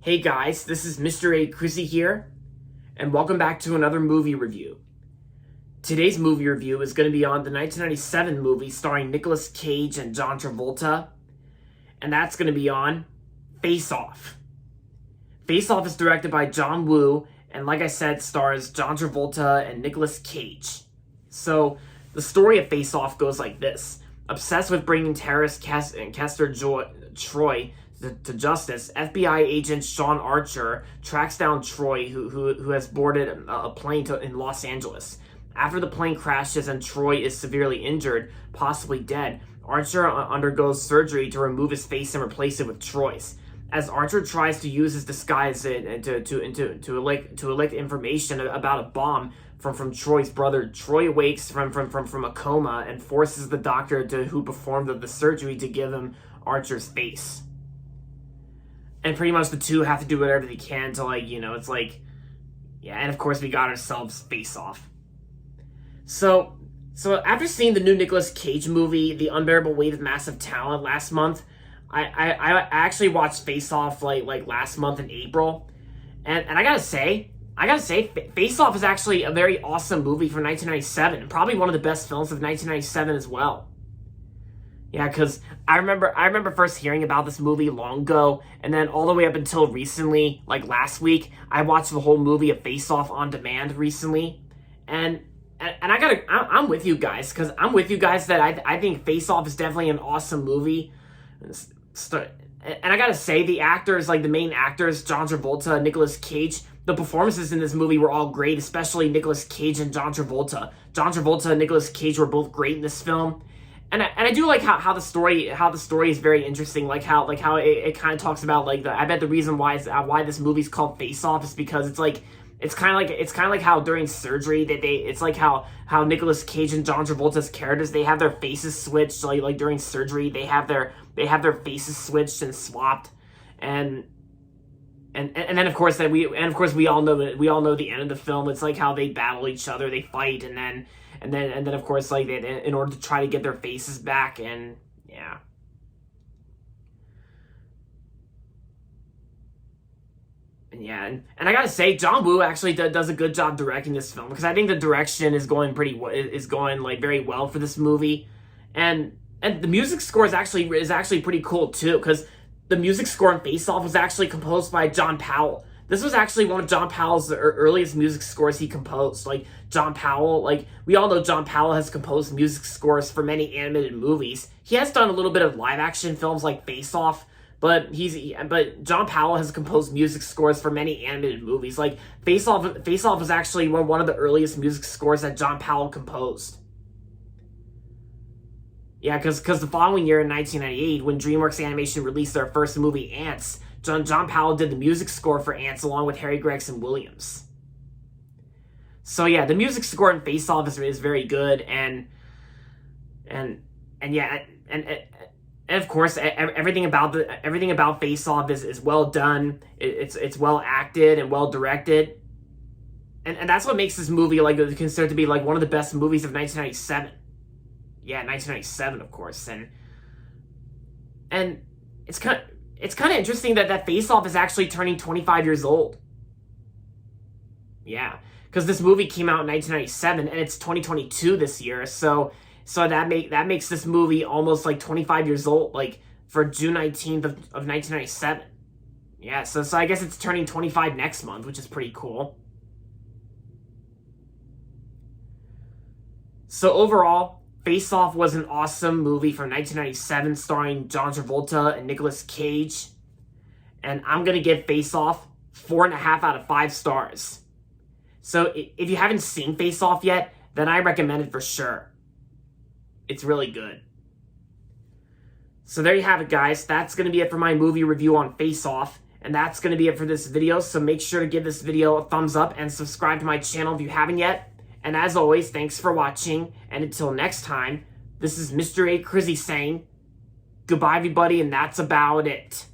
Hey guys, this is Mr. A. Chrissy here, and welcome back to another movie review. Today's movie review is going to be on the 1997 movie starring Nicolas Cage and John Travolta, and that's going to be on Face Off. Face Off is directed by John Woo, and like I said, stars John Travolta and Nicolas Cage. So, the story of Face Off goes like this. Obsessed with bringing terrorist Kester Troy to justice, FBI agent Sean Archer tracks down Troy, who has boarded a plane in Los Angeles. After the plane crashes and Troy is severely injured, possibly dead, Archer undergoes surgery to remove his face and replace it with Troy's. As Archer tries to use his disguise to elect information about a bomb from Troy's brother, Troy awakes from a coma and forces the doctor who performed the surgery to give him Archer's face. And pretty much the two have to do whatever they can to, and of course we got ourselves Face Off. So after seeing the new Nicolas Cage movie, The Unbearable Weight of Massive Talent, last month, I actually watched Face Off like last month in April, and I gotta say, Face Off is actually a very awesome movie from 1997, and probably one of the best films of 1997 as well. Yeah, because I remember first hearing about this movie long ago, and then all the way up until recently, like last week, I watched the whole movie of Face Off on demand recently, and I'm with you guys, because I'm with you guys that I think Face Off is definitely an awesome movie. And I gotta say, the actors, like the main actors, John Travolta and Nicolas Cage, the performances in this movie were all great, especially Nicolas Cage and John Travolta. John Travolta and Nicolas Cage were both great in this film. And I do like how the story is very interesting, like how it kind of talks about I bet the reason why this movie's called Face Off is because it's kind of like how during surgery it's like how Nicolas Cage and John Travolta's characters, they have their faces switched, like during surgery they have their faces switched and swapped, and then of course we all know the end of the film. It's like how they battle each other, they fight, and then of course in order to try to get their faces back, and yeah. Yeah, and I gotta say, John Woo actually does a good job directing this film, because I think the direction is going very well for this movie, and the music score is actually pretty cool too, because the music score in Face Off was actually composed by John Powell. This was actually one of John Powell's earliest music scores he composed. John Powell, we all know John Powell has composed music scores for many animated movies. He has done a little bit of live action films like Face Off. But John Powell has composed music scores for many animated movies. Face Off was actually one of the earliest music scores that John Powell composed. Yeah, because the following year in 1998, when DreamWorks Animation released their first movie, Ants, John Powell did the music score for Ants along with Harry Gregson Williams. So yeah, the music score in Face Off is very good, and of course, everything about Face Off is well done. It's well acted and well directed, and that's what makes this movie considered to be one of the best movies of 1997. Yeah, 1997, of course, and it's kind of interesting that Face Off is actually turning 25 years old. Yeah, because this movie came out in 1997, and it's 2022 this year, so that makes this movie almost 25 years old, for June 19th of 1997. Yeah, so I guess it's turning 25 next month, which is pretty cool. So overall, Face Off was an awesome movie from 1997 starring John Travolta and Nicolas Cage. And I'm going to give Face Off 4.5 out of 5 stars. So if you haven't seen Face Off yet, then I recommend it for sure. It's really good. So there you have it, guys. That's going to be it for my movie review on Face Off. And that's going to be it for this video. So make sure to give this video a thumbs up and subscribe to my channel if you haven't yet. And as always, thanks for watching. And until next time, this is Mr. A. Chrissy saying goodbye, everybody, and that's about it.